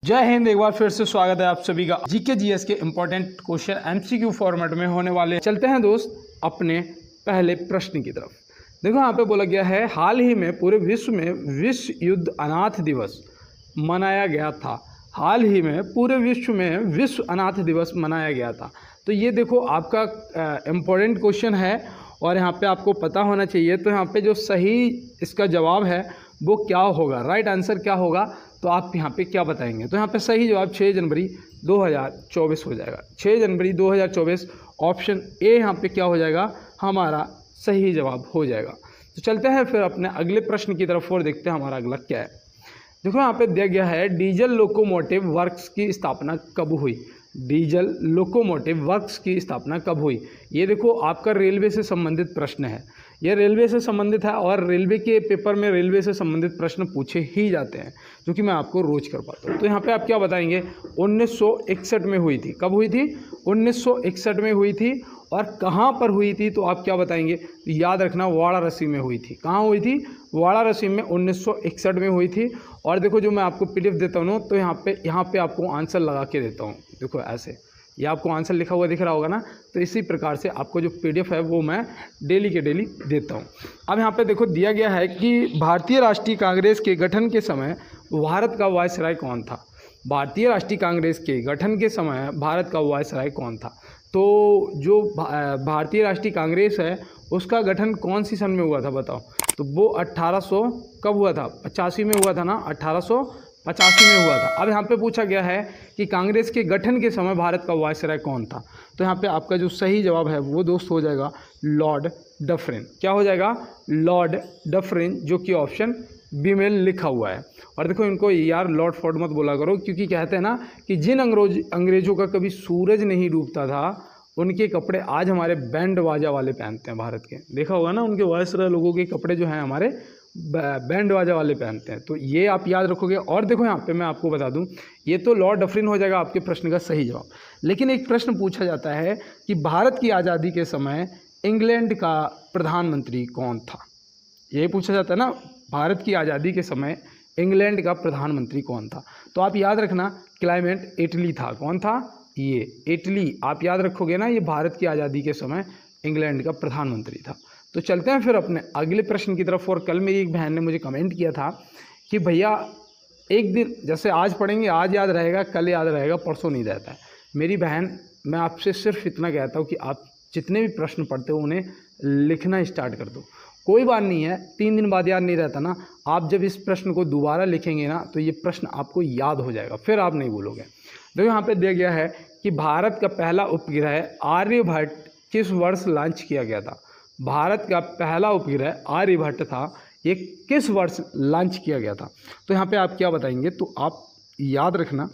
जय हिंद। एक बार फिर से स्वागत है आप सभी का जीके जीएस के इंपॉर्टेंट क्वेश्चन एमसीक्यू फॉर्मेट में होने वाले। चलते हैं दोस्त अपने पहले प्रश्न की तरफ। देखो यहाँ पे बोला गया है, हाल ही में पूरे विश्व में विश्व युद्ध अनाथ दिवस मनाया गया था। हाल ही में पूरे विश्व में विश्व अनाथ दिवस मनाया गया था। तो ये देखो आपका इम्पोर्टेंट क्वेश्चन है और यहाँ पे आपको पता होना चाहिए। तो यहाँ पे जो सही इसका जवाब है वो क्या होगा, राइट आंसर क्या होगा, तो आप यहाँ पे क्या बताएंगे। तो यहाँ पे सही जवाब 6 जनवरी 2024 हो जाएगा। 6 जनवरी 2024 ऑप्शन ए यहाँ पे क्या हो जाएगा, हमारा सही जवाब हो जाएगा। तो चलते हैं फिर अपने अगले प्रश्न की तरफ और देखते हैं हमारा अगला क्या है। देखो यहाँ पे दिया गया है, डीजल लोकोमोटिव वर्क्स की स्थापना कब हुई। डीजल लोकोमोटिव वर्क्स की स्थापना कब हुई। ये देखो आपका रेलवे से संबंधित प्रश्न है। ये रेलवे से संबंधित है और रेलवे के पेपर में रेलवे से संबंधित प्रश्न पूछे ही जाते हैं, जो कि मैं आपको रोज करवाता हूँ। तो यहाँ पे आप क्या बताएंगे, 1961 में हुई थी। कब हुई थी, 1961 में हुई थी। और कहाँ पर हुई थी, तो आप क्या बताएंगे, तो याद रखना वाराणसी में हुई थी। कहाँ हुई थी, वाराणसी में 1961 में हुई थी। और देखो जो मैं आपको पीडीएफ देता हूँ तो यहाँ पे आपको आंसर लगा के देता हूँ। देखो ऐसे ये आपको आंसर लिखा हुआ दिख रहा होगा ना, तो इसी प्रकार से आपको जो पीडीएफ है वो मैं डेली के डेली देता हूँ। अब यहाँ पे देखो दिया गया है कि भारतीय राष्ट्रीय कांग्रेस के गठन के समय भारत का वायसराय कौन था। भारतीय राष्ट्रीय कांग्रेस के गठन के समय भारत का वायसराय कौन था। तो जो भारतीय राष्ट्रीय कांग्रेस है उसका गठन कौन सी सन में हुआ था बताओ। तो वो 1800 कब हुआ था, 85 में हुआ था ना, 1885 में हुआ था। अब यहाँ पे पूछा गया है कि कांग्रेस के गठन के समय भारत का वायसराय कौन था। तो यहाँ पे आपका जो सही जवाब है वो दोस्त हो जाएगा लॉर्ड डफरिन। क्या हो जाएगा, लॉर्ड डफरिन, जो कि ऑप्शन बी में लिखा हुआ है। और देखो इनको यार लॉर्ड फोर्ड मत बोला करो, क्योंकि कहते हैं ना कि जिन अंग्रेजों का कभी सूरज नहीं डूबता था उनके कपड़े आज हमारे बैंड बाजा वाले पहनते हैं भारत के। देखा होगा ना, उनके वायसराय लोगों के कपड़े जो हैं हमारे बैंड बाजा वाले पहनते हैं। तो ये आप याद रखोगे। और देखो यहाँ पे मैं आपको बता दूं, ये तो लॉर्ड डफरिन हो जाएगा आपके प्रश्न का सही जवाब। लेकिन एक प्रश्न पूछा जाता है कि भारत की आज़ादी के समय इंग्लैंड का प्रधानमंत्री कौन था। यही पूछा जाता है ना, भारत की आज़ादी के समय इंग्लैंड का प्रधानमंत्री कौन था। तो आप याद रखना क्लाइमेट इटली था। कौन था, ये इटली। आप याद रखोगे ना, ये भारत की आज़ादी के समय इंग्लैंड का प्रधानमंत्री था। तो चलते हैं फिर अपने अगले प्रश्न की तरफ। और कल मेरी एक बहन ने मुझे कमेंट किया था कि भैया एक दिन जैसे आज पढ़ेंगे आज याद रहेगा, कल याद रहेगा, परसों नहीं रहता है। मेरी बहन, मैं आपसे सिर्फ इतना कहता हूँ कि आप जितने भी प्रश्न पढ़ते हो उन्हें लिखना स्टार्ट कर दो। कोई बात नहीं है, 3 दिन बाद याद नहीं रहता ना, आप जब इस प्रश्न को दोबारा लिखेंगे ना तो ये प्रश्न आपको याद हो जाएगा, फिर आप नहीं भूलोगे। देखो यहाँ पे दिया गया है कि भारत का पहला उपग्रह आर्यभट्ट किस वर्ष लॉन्च किया गया था। भारत का पहला उपग्रह आर्यभट्ट था, ये किस वर्ष लॉन्च किया गया था। तो यहाँ पे आप क्या बताएंगे, तो आप याद रखना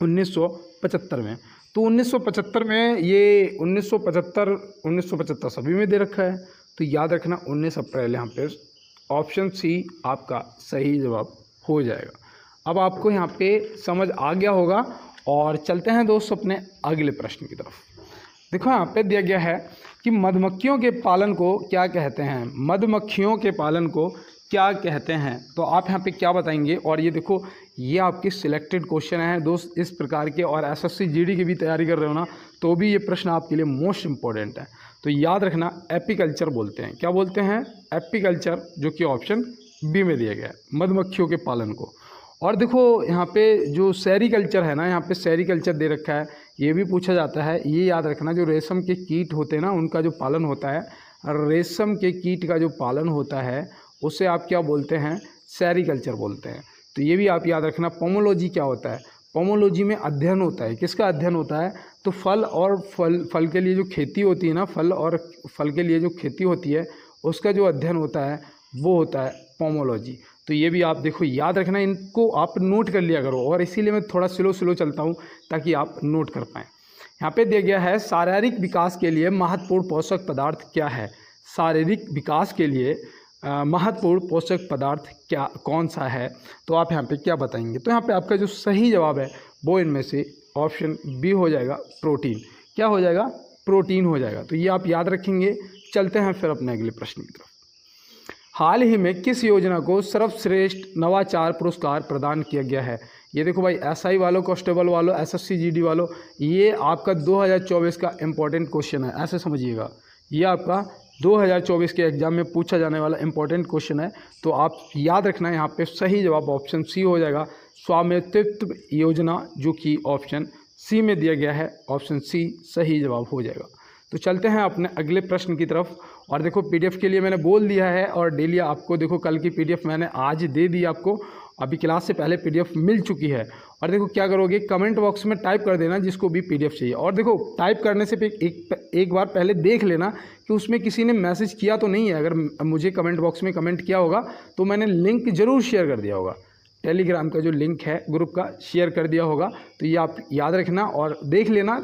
1975 में। तो 1975 में, ये 1975 सभी में दे रखा है, तो याद रखना 19 अप्रैल। यहाँ पे ऑप्शन सी आपका सही जवाब हो जाएगा। अब आपको यहाँ पे समझ आ गया होगा। और चलते हैं दोस्तों अपने अगले प्रश्न की तरफ। देखो यहाँ पे दिया गया है कि मधुमक्खियों के पालन को क्या कहते हैं। मधुमक्खियों के पालन को क्या कहते हैं, तो आप यहाँ पे क्या बताएंगे। और ये देखो ये आपके सिलेक्टेड क्वेश्चन हैं दोस्त इस प्रकार के, और एसएससी जीडी की भी तैयारी कर रहे हो ना तो भी ये प्रश्न आपके लिए मोस्ट इंपॉर्टेंट है। तो याद रखना एपीकल्चर बोलते हैं। क्या बोलते हैं, एपीकल्चर, जो कि ऑप्शन बी में दिया गया है, मधुमक्खियों के पालन को। और देखो यहाँ पे जो सेरीकल्चर है ना, यहाँ पे सेरीकल्चर दे रखा है, ये भी पूछा जाता है। ये याद रखना, जो रेशम के कीट होते हैं ना उनका जो पालन होता है, रेशम के कीट का जो पालन होता है उसे आप क्या बोलते हैं, सेरीकल्चर बोलते हैं। तो ये भी आप याद रखना। पोमोलॉजी क्या होता है, पोमोलॉजी में अध्ययन होता है। किसका अध्ययन होता है, तो फल के लिए जो खेती होती है ना, फल के लिए जो खेती होती है उसका जो अध्ययन होता है वो होता है पोमोलॉजी। तो ये भी आप देखो याद रखना, इनको आप नोट कर लिया करो। और इसीलिए मैं थोड़ा स्लो चलता हूँ ताकि आप नोट कर पाएँ। यहाँ पे दिया गया है, शारीरिक विकास के लिए महत्वपूर्ण पोषक पदार्थ क्या है। शारीरिक विकास के लिए महत्वपूर्ण पोषक पदार्थ क्या कौन सा है, तो आप यहाँ पे क्या बताएंगे। तो यहाँ पे आपका जो सही जवाब है वो इनमें से ऑप्शन बी हो जाएगा, प्रोटीन। क्या हो जाएगा, प्रोटीन हो जाएगा। तो ये आप याद रखेंगे। चलते हैं फिर अपने अगले प्रश्न की तरफ। हाल ही में किस योजना को सर्वश्रेष्ठ नवाचार पुरस्कार प्रदान किया गया है। ये देखो भाई SI वालों, कांस्टेबल वालों, SSC GD वालों, ये आपका 2024 का इम्पोर्टेंट क्वेश्चन है, ऐसे समझिएगा। ये आपका 2024 के एग्जाम में पूछा जाने वाला इम्पोर्टेंट क्वेश्चन है। तो आप याद रखना, यहाँ पे सही जवाब ऑप्शन सी हो जाएगा, स्वामित्व योजना, जो कि ऑप्शन सी में दिया गया है। ऑप्शन सी सही जवाब हो जाएगा। तो चलते हैं अपने अगले प्रश्न की तरफ। और देखो PDF के लिए मैंने बोल दिया है, और डेली आपको देखो कल की PDF मैंने आज दे दी आपको, अभी क्लास से पहले PDF मिल चुकी है। और देखो क्या करोगे, कमेंट बॉक्स में टाइप कर देना जिसको भी PDF चाहिए। और देखो टाइप करने से एक बार पहले देख लेना कि उसमें किसी ने मैसेज किया तो नहीं है। अगर मुझे कमेंट बॉक्स में कमेंट किया होगा तो मैंने लिंक ज़रूर शेयर कर दिया होगा, टेलीग्राम का जो लिंक है ग्रुप का शेयर कर दिया होगा। तो ये आप याद रखना और देख लेना।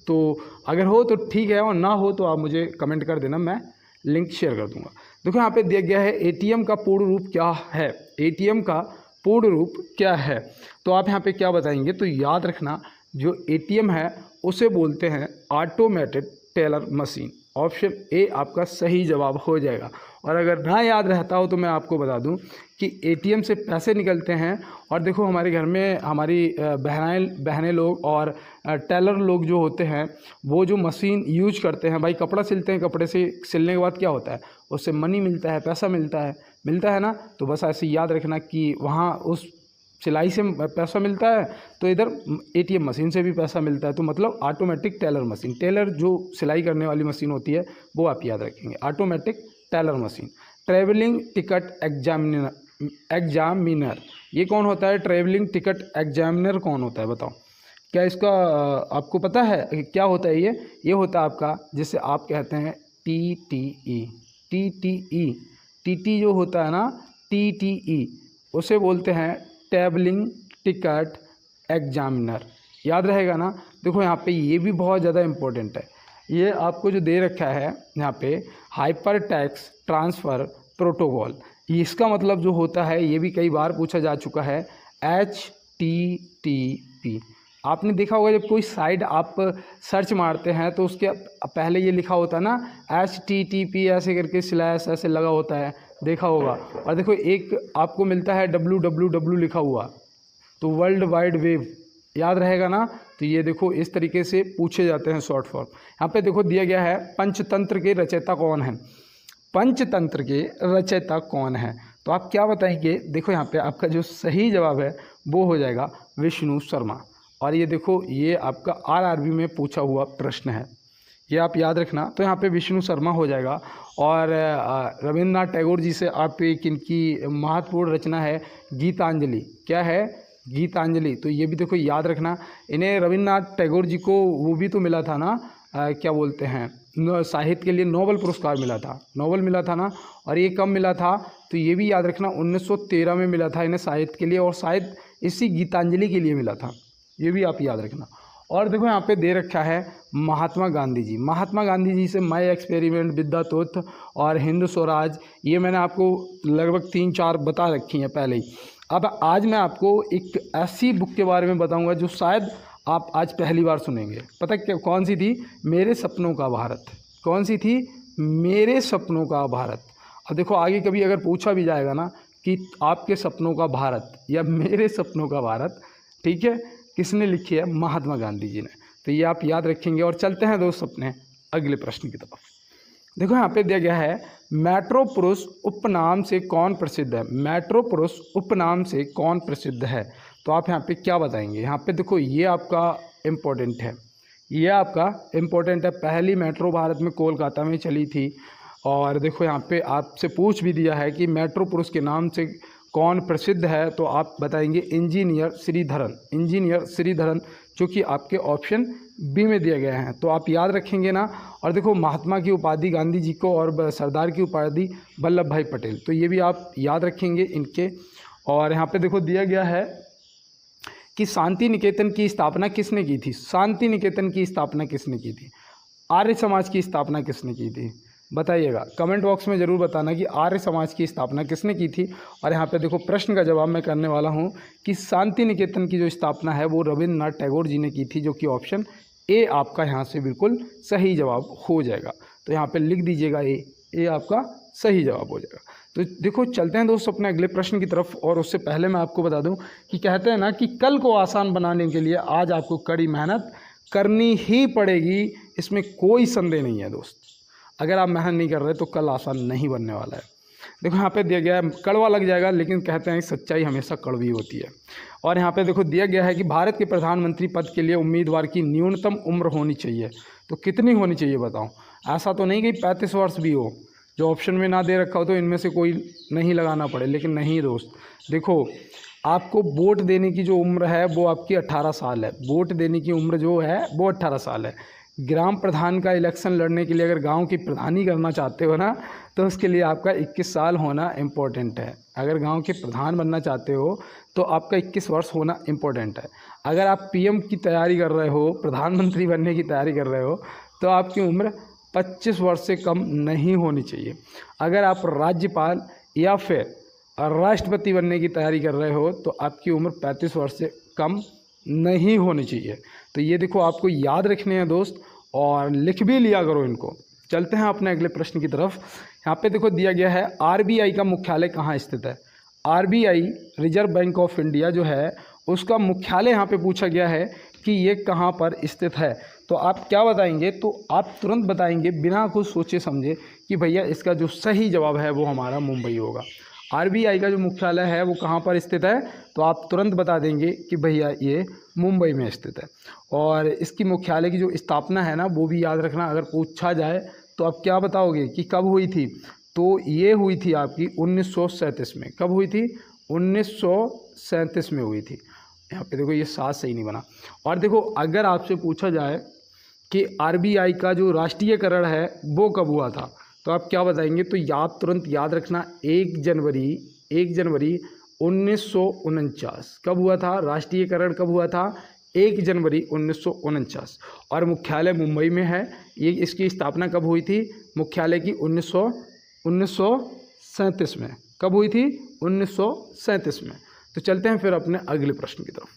तो अगर हो तो ठीक है, और ना हो तो आप मुझे कमेंट कर देना, मैं लिंक शेयर कर दूंगा। देखो यहाँ पे दिया गया है ATM का पूर्ण रूप क्या है। ATM का पूर्ण रूप क्या है, तो आप यहाँ पे क्या बताएंगे। तो याद रखना, जो ATM है उसे बोलते हैं automated teller machine. Option A आपका सही जवाब हो जाएगा। और अगर ना याद रहता हो तो मैं आपको बता दूं कि ATM से पैसे निकलते हैं। और देखो हमारे घर में हमारी बहनें लोग और टेलर लोग जो होते हैं, वो जो मशीन यूज करते हैं, भाई कपड़ा सिलते हैं, कपड़े से सिलने के बाद क्या होता है, उससे मनी मिलता है, पैसा मिलता है ना। तो बस ऐसे याद रखना कि वहाँ उस सिलाई से पैसा मिलता है, तो इधर ATM मशीन से भी पैसा मिलता है। तो मतलब ऑटोमेटिक टेलर मशीन, टेलर जो सिलाई करने वाली मशीन होती है वो आप याद रखेंगे, automatic teller machine. Travelling ticket examiner, ये कौन होता है। ट्रैवलिंग टिकट एग्जामिनर कौन होता है बताओ, क्या इसका आपको पता है क्या होता है। ये होता है आपका, जिसे आप कहते हैं TTE जो होता है ना, TTE उसे बोलते हैं ट्रैवलिंग टिकट एग्जामिनर। याद रहेगा ना। देखो यहाँ पे ये भी बहुत ज़्यादा इम्पोर्टेंट है। ये आपको जो दे रखा है यहाँ पे, हाइपर टेक्स्ट ट्रांसफ़र प्रोटोकॉल, इसका मतलब जो होता है, ये भी कई बार पूछा जा चुका है, HTTP। आपने देखा होगा जब कोई साइट आप सर्च मारते हैं तो उसके पहले ये लिखा होता है ना, HTTP ऐसे करके स्लैश ऐसे लगा होता है, देखा होगा। और देखो एक आपको मिलता है www लिखा हुआ, तो वर्ल्ड वाइड वेब, याद रहेगा ना। तो ये देखो इस तरीके से पूछे जाते हैं शॉर्ट फॉर्म। यहाँ पे देखो दिया गया है पंचतंत्र के रचयिता कौन है। पंचतंत्र के रचयिता कौन है, तो आप क्या बताएंगे। देखो यहाँ पे आपका जो सही जवाब है वो हो जाएगा विष्णु शर्मा। और ये देखो ये आपका RRB में पूछा हुआ प्रश्न है, ये आप याद रखना। तो यहाँ पे विष्णु शर्मा हो जाएगा। और रविन्द्रनाथ टैगोर जी से आप एक इनकी महत्वपूर्ण रचना है गीतांजलि, क्या है, गीतांजलि। तो ये भी देखो याद रखना। इन्हें रविन्द्रनाथ टैगोर जी को वो भी तो मिला था ना, क्या बोलते हैं, साहित्य के लिए नोबेल पुरस्कार मिला था, नोबेल मिला था ना। और ये कब मिला था, तो ये भी याद रखना 1913 में मिला था इन्हें साहित्य के लिए, और शायद इसी गीतांजलि के लिए मिला था, ये भी आप याद रखना। और देखो यहाँ पे दे रखा है महात्मा गांधी जी। महात्मा गांधी जी से माई एक्सपेरिमेंट, विद्यातोत्थ और हिंद स्वराज, ये मैंने आपको लगभग 3-4 बता रखी हैं पहले ही। अब आज मैं आपको एक ऐसी बुक के बारे में बताऊंगा जो शायद आप आज पहली बार सुनेंगे। पता क्या कौन सी थी, मेरे सपनों का भारत। कौन सी थी, मेरे सपनों का भारत। अब देखो आगे कभी अगर पूछा भी जाएगा ना कि आपके सपनों का भारत या मेरे सपनों का भारत, ठीक है, किसने लिखी है, महात्मा गांधी जी ने। तो ये आप याद रखेंगे। और चलते हैं दोस्त अपने अगले प्रश्न की तरफ। देखो यहाँ पे दिया गया है मेट्रो पुरुष उपनाम से कौन प्रसिद्ध है। मेट्रो पुरुष उपनाम से कौन प्रसिद्ध है, तो आप यहाँ पे क्या बताएंगे। यहाँ पे देखो ये आपका इम्पोर्टेंट है, ये आपका इम्पोर्टेंट है। पहली मेट्रो भारत में कोलकाता में चली थी। और देखो यहाँ पे आपसे पूछ भी दिया है कि मेट्रो पुरुष के नाम से कौन प्रसिद्ध है, तो आप बताएंगे इंजीनियर श्रीधरन, इंजीनियर श्रीधरन, जो कि आपके ऑप्शन बी में दिया गया है। तो आप याद रखेंगे ना। और देखो महात्मा की उपाधि गांधी जी को और सरदार की उपाधि वल्लभ भाई पटेल, तो ये भी आप याद रखेंगे इनके। और यहाँ पे देखो दिया गया है कि शांति निकेतन की स्थापना किसने की थी। शांति निकेतन की स्थापना किसने की थी, आर्य समाज की स्थापना किसने की थी, बताइएगा कमेंट बॉक्स में ज़रूर बताना कि आर्य समाज की स्थापना किसने की थी। और यहाँ पे देखो प्रश्न का जवाब मैं करने वाला हूँ कि शांति निकेतन की जो स्थापना है वो रविन्द्रनाथ टैगोर जी ने की थी, जो कि ऑप्शन ए आपका यहाँ से बिल्कुल सही जवाब हो जाएगा। तो यहाँ पे लिख दीजिएगा ए आपका सही जवाब हो जाएगा। तो देखो चलते हैं दोस्त अपने अगले प्रश्न की तरफ, और उससे पहले मैं आपको बता दूं कि कहते हैं ना कि कल को आसान बनाने के लिए आज आपको कड़ी मेहनत करनी ही पड़ेगी, इसमें कोई संदेह नहीं है दोस्त। अगर आप मेहनत नहीं कर रहे तो कल आसान नहीं बनने वाला है। देखो यहाँ पे दिया गया है, कड़वा लग जाएगा लेकिन कहते हैं सच्चाई हमेशा कड़वी होती है। और यहाँ पे देखो दिया गया है कि भारत के प्रधानमंत्री पद के लिए उम्मीदवार की न्यूनतम उम्र होनी चाहिए। तो कितनी होनी चाहिए बताओ? ऐसा तो नहीं कि 35 वर्ष भी हो, जो ऑप्शन में ना दे रखा हो तो इनमें से कोई नहीं लगाना पड़े। लेकिन नहीं दोस्त, देखो आपको वोट देने की जो उम्र है वो आपकी 18 साल है। वोट देने की उम्र जो है वो 18 साल है। ग्राम प्रधान का इलेक्शन लड़ने के लिए अगर गांव की प्रधानी करना चाहते हो ना, तो उसके लिए आपका 21 साल होना इम्पोर्टेंट है। अगर गांव के प्रधान बनना चाहते हो तो आपका 21 वर्ष होना इम्पोर्टेंट है। अगर आप पीएम की तैयारी कर रहे हो, प्रधानमंत्री बनने की तैयारी कर रहे हो, तो आपकी उम्र 25 वर्ष से कम नहीं होनी चाहिए। अगर आप राज्यपाल या फिर राष्ट्रपति बनने की तैयारी कर रहे हो तो आपकी उम्र 35 वर्ष से कम नहीं होनी चाहिए। तो ये देखो आपको याद रखने हैं दोस्त, और लिख भी लिया करो इनको। चलते हैं अपने अगले प्रश्न की तरफ। यहाँ पे देखो दिया गया है आरबीआई का मुख्यालय कहाँ स्थित है। RBI reserve bank of India जो है उसका मुख्यालय यहाँ पे पूछा गया है कि ये कहाँ पर स्थित है। तो आप क्या बताएंगे? तो आप तुरंत बताएंगे बिना कुछ सोचे समझे कि भैया इसका जो सही जवाब है वो हमारा मुंबई होगा। आरबीआई का जो मुख्यालय है वो कहाँ पर स्थित है, तो आप तुरंत बता देंगे कि भैया ये मुंबई में स्थित है। और इसकी मुख्यालय की जो स्थापना है ना वो भी याद रखना, अगर पूछा जाए तो आप क्या बताओगे कि कब हुई थी? तो ये हुई थी आपकी 1937 में। कब हुई थी? 1937 में हुई थी। यहाँ पे देखो ये 7 सही नहीं बना। और देखो अगर आपसे पूछा जाए कि आरबीआई का जो राष्ट्रीयकरण है वो कब हुआ था, तो आप क्या बताएंगे? तो आप तुरंत याद रखना 1 जनवरी 1949। कब हुआ था राष्ट्रीयकरण? कब हुआ था? 1 जनवरी 1949। और मुख्यालय मुंबई में है। ये इसकी स्थापना कब हुई थी मुख्यालय की? 1937 में। कब हुई थी? 1937 में। तो चलते हैं फिर अपने अगले प्रश्न की तरफ।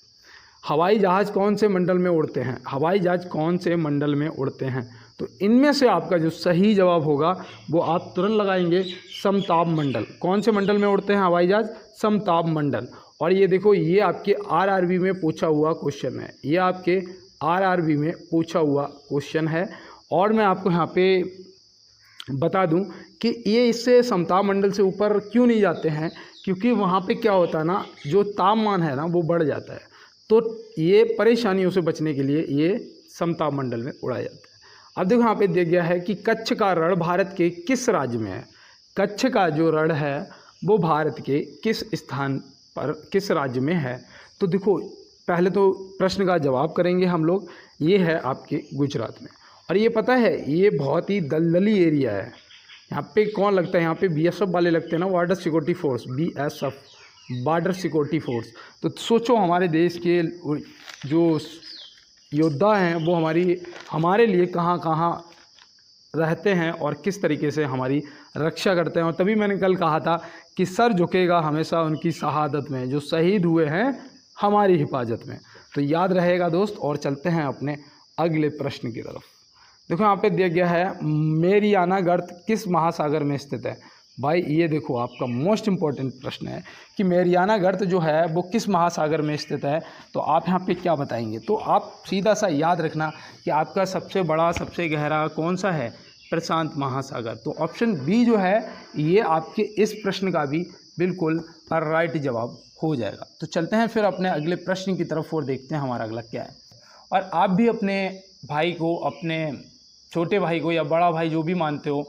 हवाई जहाज़ कौन से मंडल में उड़ते हैं? हवाई जहाज़ कौन से मंडल में उड़ते हैं? तो इनमें से आपका जो सही जवाब होगा वो आप तुरंत लगाएंगे समताप मंडल। कौन से मंडल में उड़ते हैं हवाई जहाज़? समताप मंडल। और ये देखो ये आपके आरआरबी में पूछा हुआ क्वेश्चन है। ये आपके आरआरबी में पूछा हुआ क्वेश्चन है। और मैं आपको यहाँ पे बता दूं कि ये इससे समताप मंडल से ऊपर क्यों नहीं जाते हैं, क्योंकि वहाँ पे क्या होता है ना, जो तापमान है ना वो बढ़ जाता है। तो ये परेशानियों से बचने के लिए ये समताप मंडल में उड़ाया जाता है। अब देखो यहाँ पे दिया गया है कि कच्छ का रण भारत के किस राज्य में है। कच्छ का जो रण है वो भारत के किस स्थान पर, किस राज्य में है? तो देखो पहले तो प्रश्न का जवाब करेंगे हम लोग। ये है आपके गुजरात में। और ये पता है ये बहुत ही दलदली एरिया है। यहाँ पे कौन लगता है? यहाँ पे बीएसएफ वाले लगते हैं ना, border security force, BSF, border security force. तो सोचो हमारे देश के जो योद्धा हैं वो हमारे लिए कहाँ कहाँ रहते हैं और किस तरीके से हमारी रक्षा करते हैं। और तभी मैंने कल कहा था कि सर झुकेगा हमेशा उनकी शहादत में, जो शहीद हुए हैं हमारी हिफाजत में। तो याद रहेगा दोस्त। और चलते हैं अपने अगले प्रश्न की तरफ। देखो यहाँ पे दिया गया है मेरियाना गर्त किस महासागर में स्थित है। भाई ये देखो आपका मोस्ट इम्पॉर्टेंट प्रश्न है कि मेरियाना गर्त जो है वो किस महासागर में स्थित है। तो आप यहाँ पे क्या बताएंगे? तो आप सीधा सा याद रखना कि आपका सबसे बड़ा सबसे गहरा कौन सा है? प्रशांत महासागर। तो ऑप्शन बी जो है ये आपके इस प्रश्न का भी बिल्कुल राइट जवाब हो जाएगा। तो चलते हैं फिर अपने अगले प्रश्न की तरफ और देखते हैं हमारा अगला क्या है। और आप भी अपने भाई को, अपने छोटे भाई को या बड़ा भाई जो भी मानते हो,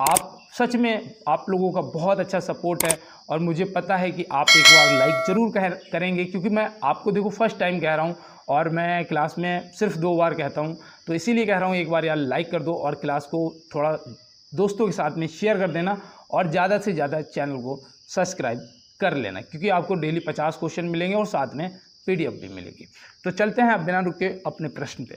आप सच में आप लोगों का बहुत अच्छा सपोर्ट है। और मुझे पता है कि आप एक बार लाइक ज़रूर करेंगे, क्योंकि मैं आपको देखो फर्स्ट टाइम कह रहा हूँ और मैं क्लास में सिर्फ 2 बार कहता हूँ। तो इसीलिए कह रहा हूँ एक बार यार लाइक कर दो और क्लास को थोड़ा दोस्तों के साथ में शेयर कर देना और ज़्यादा से ज़्यादा चैनल को सब्सक्राइब कर लेना, क्योंकि आपको डेली 50 क्वेश्चन मिलेंगे और साथ में PDF भी मिलेगी। तो चलते हैं अब बिना रुके अपने प्रश्न पे।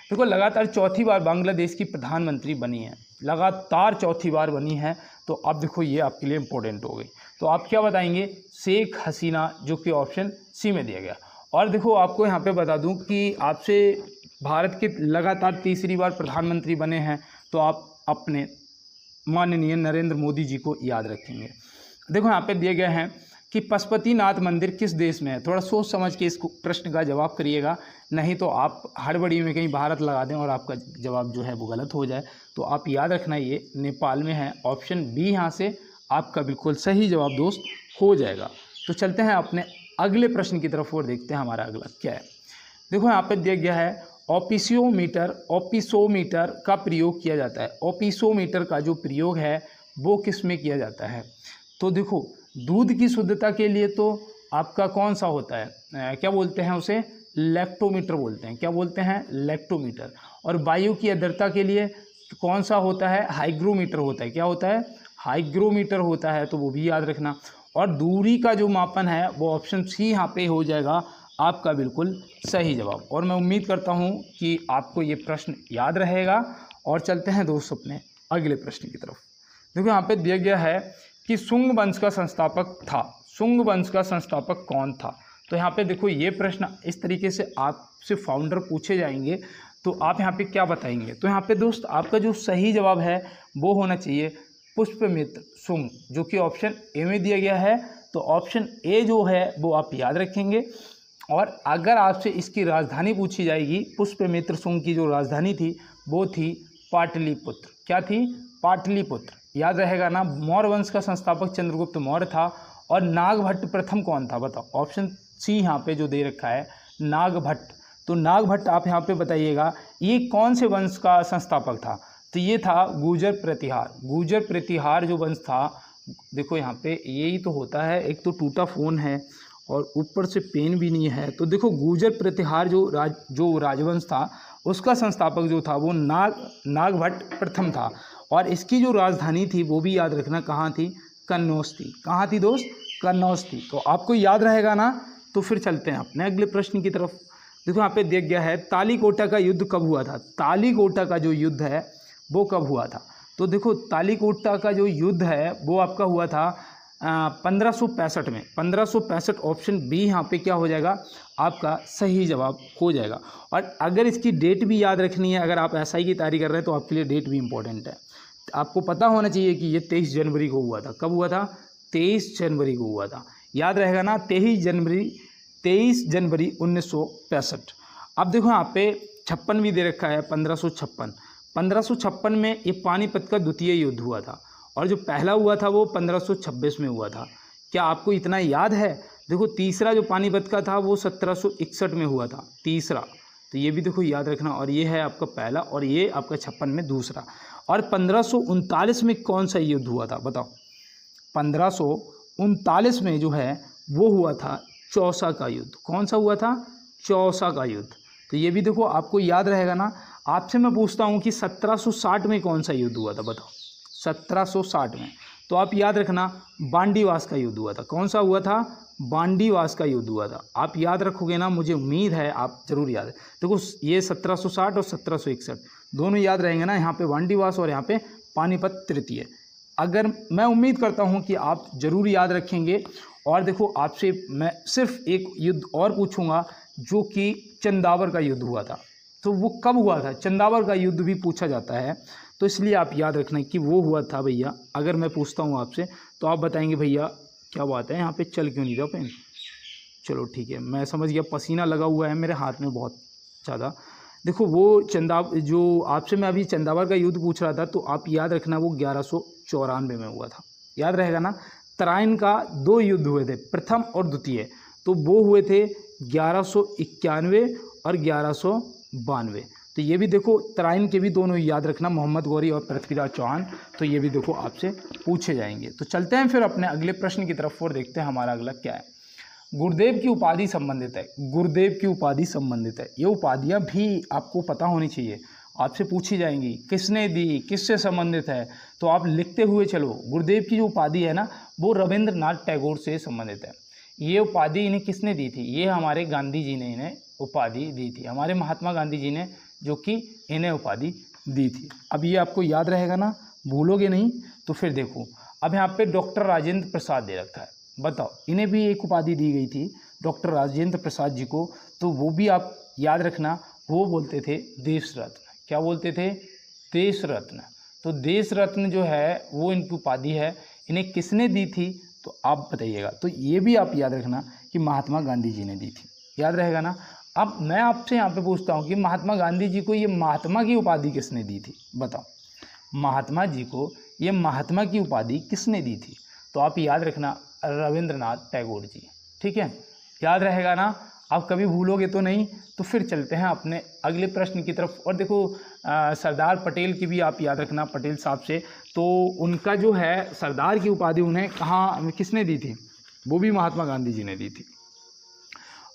देखो लगातार चौथी बार बांग्लादेश की प्रधानमंत्री बनी है, लगातार चौथी बार बनी है। तो अब देखो ये आपके लिए इम्पोर्टेंट हो गई। तो आप क्या बताएंगे? शेख हसीना, जो कि ऑप्शन सी में दिया गया। और देखो आपको यहाँ पे बता दूँ कि आपसे भारत के लगातार तीसरी बार प्रधानमंत्री बने हैं, तो आप अपने माननीय नरेंद्र मोदी जी को याद रखेंगे। देखो यहाँ पे दिए गए हैं कि पशुपतिनाथ मंदिर किस देश में है। थोड़ा सोच समझ के इस प्रश्न का जवाब करिएगा, नहीं तो आप हड़बड़ी में कहीं भारत लगा दें और आपका जवाब जो है वो गलत हो जाए। तो आप याद रखना ये नेपाल में है। ऑप्शन बी यहाँ से आपका बिल्कुल सही जवाब दोस्त हो जाएगा। तो चलते हैं अपने अगले प्रश्न की तरफ और देखते हैं हमारा अगला क्या है। देखो यहाँ पे दिया गया है ओपिसोमीटर का प्रयोग किया जाता है। ओपिसोमीटर का जो प्रयोग है वो किस में किया जाता है। तो देखो दूध की शुद्धता के लिए तो आपका कौन सा होता है, क्या बोलते हैं उसे, लैक्टोमीटर बोलते हैं। क्या बोलते हैं, लैक्टोमीटर। और वायु की आर्द्रता के लिए कौन सा होता है, हाइग्रोमीटर होता है। क्या होता है, हाइग्रोमीटर होता है, तो वो भी याद रखना। और दूरी का जो मापन है वो ऑप्शन सी यहाँ पे हो जाएगा आपका बिल्कुल सही जवाब। और मैं उम्मीद करता हूँ कि आपको ये प्रश्न याद रहेगा। और चलते हैं दोस्तों अपने अगले प्रश्न की तरफ। देखो यहाँ पे दिया गया है कि शुंग वंश का संस्थापक था। शुंग वंश का संस्थापक कौन था। तो यहाँ पे देखो ये प्रश्न इस तरीके से आपसे फाउंडर पूछे जाएंगे तो आप यहाँ पे क्या बताएंगे। तो यहाँ पे दोस्त आपका जो सही जवाब है वो होना चाहिए पुष्पमित्र शुंग, जो कि ऑप्शन ए में दिया गया है। तो ऑप्शन ए जो है वो आप याद रखेंगे। और अगर आपसे इसकी राजधानी पूछी जाएगी, पुष्पमित्र शुंग की जो राजधानी थी वो थी पाटलिपुत्र। क्या थी, पाटलिपुत्र। याद रहेगा ना। मौर्य वंश का संस्थापक चंद्रगुप्त मौर्य था। और नागभट्ट प्रथम कौन था, बताओ। ऑप्शन सी यहाँ पे जो दे रखा है नागभट्ट। तो नागभट्ट आप यहाँ पे बताइएगा ये कौन से वंश का संस्थापक था। तो ये था गुर्जर प्रतिहार। गुर्जर प्रतिहार जो वंश था, देखो यहाँ पे यही तो होता है। एक तो टूटा फ़ोन है और ऊपर से पेन भी नहीं है। तो देखो गुर्जर प्रतिहार जो राजवंश था उसका संस्थापक जो था वो नागभट्ट प्रथम था। और इसकी जो राजधानी थी वो भी याद रखना कहाँ थी, कन्नौज थी। कहाँ थी दोस्त, कन्नौज थी। तो आपको याद रहेगा ना। तो फिर चलते हैं अपने अगले प्रश्न की तरफ। देखो यहाँ पे दिया गया है तालीकोटा का युद्ध कब हुआ था। तालीकोटा का जो युद्ध है वो कब हुआ था। तो देखो तालीकोटा का जो युद्ध है वो आपका हुआ था 1565 में। 1565 ऑप्शन बी यहाँ पे क्या हो जाएगा, आपका सही जवाब हो जाएगा। और अगर इसकी डेट भी याद रखनी है, अगर आप एसआई की तैयारी कर रहे हैं तो आपके लिए डेट भी इंपॉर्टेंट है। आपको पता होना चाहिए कि ये 23 जनवरी को हुआ था। कब हुआ था, 23 जनवरी को हुआ था। याद रहेगा ना, 23 जनवरी 1965। अब देखो यहाँ पे 56 भी दे रखा है, 1556। 1556 में ये पानीपत का द्वितीय युद्ध हुआ था। और जो पहला हुआ था वो 1526 में हुआ था। क्या आपको इतना याद है। देखो तीसरा जो पानीपत का था वो 1761 में हुआ था, तीसरा। तो ये भी देखो याद रखना। और ये है आपका पहला और ये आपका 56 में दूसरा। और 1539 में कौन सा युद्ध हुआ था, बताओ। 1539 में जो है वो हुआ था चौसा का युद्ध। कौन सा हुआ था, चौसा का युद्ध। तो ये भी देखो आपको याद रहेगा ना। आपसे मैं पूछता हूँ कि 1760 में कौन सा युद्ध हुआ था, बताओ। 1760 में तो आप याद रखना बांडीवास का युद्ध हुआ था। कौन सा हुआ था, बांडीवास का युद्ध हुआ था। आप याद रखोगे ना, मुझे उम्मीद है आप जरूर याद है। देखो ये 1760 और 1761 दोनों याद रहेंगे ना। यहाँ पे बांडीवास और यहाँ पे पानीपत तृतीय। अगर मैं उम्मीद करता हूँ कि आप जरूर याद रखेंगे। और देखो आपसे मैं सिर्फ एक युद्ध और पूछूंगा जो कि चंदावर का युद्ध हुआ था। तो वो कब हुआ था, चंदावर का युद्ध भी पूछा जाता है। तो इसलिए आप याद रखना कि वो हुआ था भैया। अगर मैं पूछता हूँ आपसे तो आप बताएंगे भैया क्या बात है, यहाँ पे चल क्यों नहीं रहा पेन। चलो ठीक है, मैं समझ गया, पसीना लगा हुआ है मेरे हाथ में बहुत ज़्यादा। देखो वो जो आपसे मैं अभी चंदावर का युद्ध पूछ रहा था, तो आप याद रखना वो 1194 में हुआ था। याद रहेगा ना। तराइन का 2 युद्ध हुए थे, प्रथम और द्वितीय। तो वो हुए थे 1191 और 1192। तो ये भी देखो तराइन के भी दोनों याद रखना, मोहम्मद गौरी और पृथ्वीराज चौहान। तो ये भी देखो आपसे पूछे जाएंगे। तो चलते हैं फिर अपने अगले प्रश्न की तरफ और देखते हैं हमारा अगला क्या है। गुरुदेव की उपाधि संबंधित है। गुरुदेव की उपाधि संबंधित है। ये उपाधियाँ भी आपको पता होनी चाहिए, आपसे पूछी जाएंगी। किसने दी, किससे संबंधित है, तो आप लिखते हुए चलो। गुरुदेव की जो उपाधि है ना वो रविंद्रनाथ टैगोर से संबंधित है। ये उपाधि इन्हें किसने दी थी, ये हमारे गांधी जी ने इन्हें उपाधि दी थी। हमारे महात्मा गांधी जी ने जो कि इन्हें उपाधि दी थी। अब ये आपको याद रहेगा ना, भूलोगे नहीं। तो फिर देखो अब यहाँ पे डॉक्टर राजेंद्र प्रसाद दे रखा है। बताओ, इन्हें भी एक उपाधि दी गई थी डॉक्टर राजेंद्र प्रसाद जी को। तो वो भी आप याद रखना, वो बोलते थे देश रत्न। क्या बोलते थे, देश रत्न। तो देश रत्न जो है वो इनकी उपाधि है। इन्हें किसने दी थी, तो आप बताइएगा। तो ये भी आप याद रखना कि महात्मा गांधी जी ने दी थी, याद रहेगा ना। अब मैं आपसे यहाँ पे पूछता हूँ कि महात्मा गांधी जी को ये महात्मा की उपाधि किसने दी थी, बताओ। महात्मा जी को ये महात्मा की उपाधि किसने दी थी? तो आप याद रखना रविंद्रनाथ टैगोर जी, ठीक है, याद रहेगा ना। आप कभी भूलोगे तो नहीं। तो फिर चलते हैं अपने अगले प्रश्न की तरफ। और देखो सरदार पटेल की भी आप याद रखना, पटेल साहब से। तो उनका जो है सरदार की उपाधि उन्हें कहाँ किसने दी थी? वो भी महात्मा गांधी जी ने दी थी,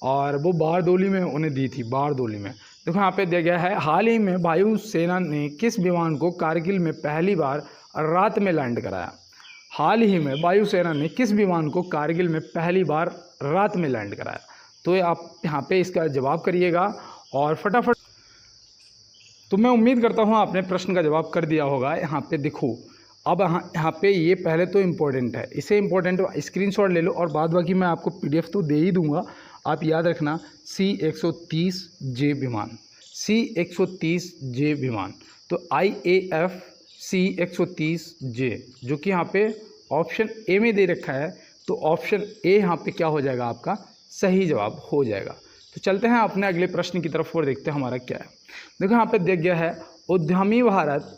और वो बारदोली में उन्हें दी थी, बारदोली में। देखो यहाँ पे दिया गया है, हाल ही में वायुसेना ने किस विमान को कारगिल में पहली बार रात में लैंड कराया? हाल ही में वायुसेना ने किस विमान को कारगिल में पहली बार रात में लैंड कराया? तो आप यहाँ पे इसका जवाब करिएगा और फटाफट। तो मैं उम्मीद करता हूँ आपने प्रश्न का जवाब कर दिया होगा। यहाँ पे देखो, अब यहाँ पे ये पहले तो इम्पोर्टेंट है, इसे इम्पोर्टेंट स्क्रीनशॉट ले लो और बाद बाकी मैं आपको PDF तो दे ही दूंगा। आप याद रखना C-130J विमान, C-130J विमान। तो IAF C-130J जो कि यहाँ पे ऑप्शन ए में दे रखा है, तो ऑप्शन ए यहाँ पे क्या हो जाएगा? आपका सही जवाब हो जाएगा। तो चलते हैं अपने अगले प्रश्न की तरफ और देखते हैं हमारा क्या है। देखो यहाँ पे दिया गया है, उद्यमी भारत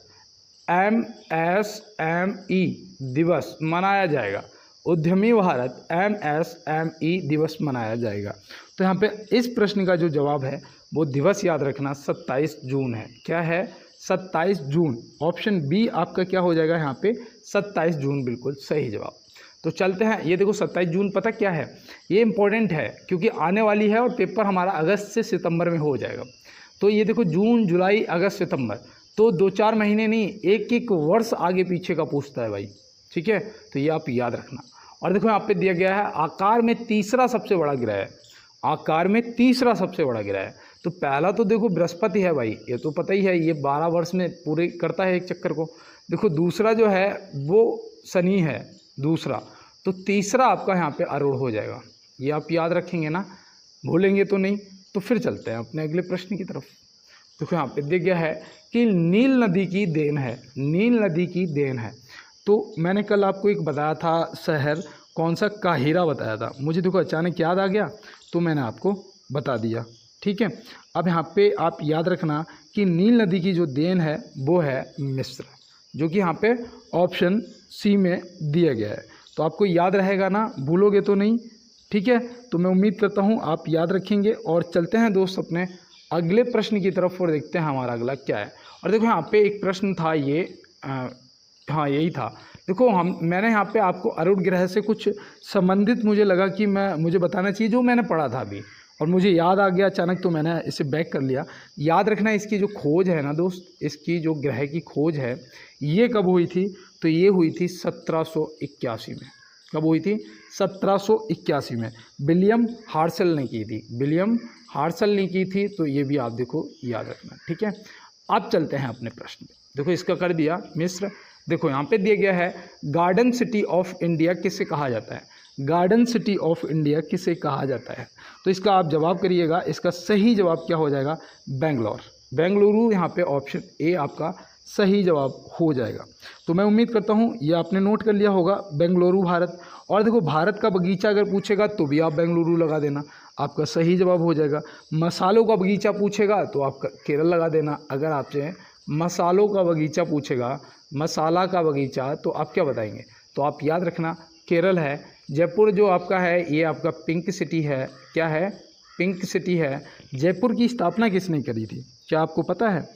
MSME दिवस मनाया जाएगा। उद्यमी भारत MSME दिवस मनाया जाएगा। तो यहाँ पे इस प्रश्न का जो जवाब है वो दिवस याद रखना 27 जून है। क्या है? 27 जून। ऑप्शन बी आपका क्या हो जाएगा यहाँ पे? 27 जून बिल्कुल सही जवाब। तो चलते हैं, ये देखो 27 जून पता क्या है? ये इंपॉर्टेंट है क्योंकि आने वाली है और पेपर हमारा अगस्त से सितंबर में हो जाएगा। तो ये देखो जून, जुलाई, अगस्त, सितंबर, तो 2-4 महीने नहीं, एक वर्ष आगे पीछे का पूछता है भाई, ठीक है। तो ये आप याद रखना। और देखो यहाँ पे दिया गया है, आकार में तीसरा सबसे बड़ा ग्रह है। आकार में तीसरा सबसे बड़ा ग्रह है। तो पहला तो देखो बृहस्पति है भाई, ये तो पता ही है, ये 12 वर्ष में पूरे करता है एक चक्कर को। देखो दूसरा जो है वो शनि है दूसरा, तो तीसरा आपका यहाँ पे अरुण हो जाएगा। ये आप याद रखेंगे ना, भूलेंगे तो नहीं। तो फिर चलते हैं अपने अगले प्रश्न की तरफ। देखो यहाँ पे दिया गया है कि नील नदी की देन है, नील नदी की देन है। तो मैंने कल आपको एक बताया था शहर, कौन सा? काहिरा बताया था। मुझे देखो अचानक याद आ गया तो मैंने आपको बता दिया, ठीक है। अब यहाँ पे आप याद रखना कि नील नदी की जो देन है वो है मिस्र, जो कि यहाँ पे ऑप्शन सी में दिया गया है। तो आपको याद रहेगा ना, भूलोगे तो नहीं, ठीक है। तो मैं उम्मीद करता हूँ आप याद रखेंगे। और चलते हैं दोस्त अपने अगले प्रश्न की तरफ और देखते हैं हमारा अगला क्या है। और देखो यहाँ पे एक प्रश्न था ये, हाँ यही था। देखो मैंने यहाँ पे आपको अरुण ग्रह से कुछ संबंधित मुझे लगा कि मुझे बताना चाहिए, जो मैंने पढ़ा था अभी और मुझे याद आ गया अचानक, तो मैंने इसे बैक कर लिया। याद रखना इसकी जो खोज है ना दोस्त, इसकी जो ग्रह की खोज है ये कब हुई थी? तो ये हुई थी 1781 में। कब हुई थी? 1781 में विलियम हार्शल ने की थी, विलियम हार्शल ने की थी। तो ये भी आप देखो याद रखना, ठीक है। अब चलते हैं अपने प्रश्न पे। देखो इसका कर दिया मिस्र। देखो यहाँ पे दिया गया है, गार्डन सिटी ऑफ इंडिया किसे कहा जाता है? गार्डन सिटी ऑफ इंडिया किसे कहा जाता है? तो इसका आप जवाब करिएगा। इसका सही जवाब क्या हो जाएगा? बेंगलोर, बेंगलुरु यहाँ पे ऑप्शन ए आपका सही जवाब हो जाएगा। तो मैं उम्मीद करता हूँ ये आपने नोट कर लिया होगा, बेंगलुरु भारत। और देखो भारत का बगीचा अगर पूछेगा तो भी आप बेंगलुरु लगा देना, आपका सही जवाब हो जाएगा। मसालों का बगीचा पूछेगा तो आपका केरल लगा देना। अगर आपसे मसालों का बगीचा पूछेगा, मसाला का बगीचा, तो आप क्या बताएंगे? तो आप याद रखना केरल है। जयपुर जो आपका है ये आपका पिंक सिटी है। क्या है? पिंक सिटी है। जयपुर की स्थापना किसने करी थी? क्या आपको पता है?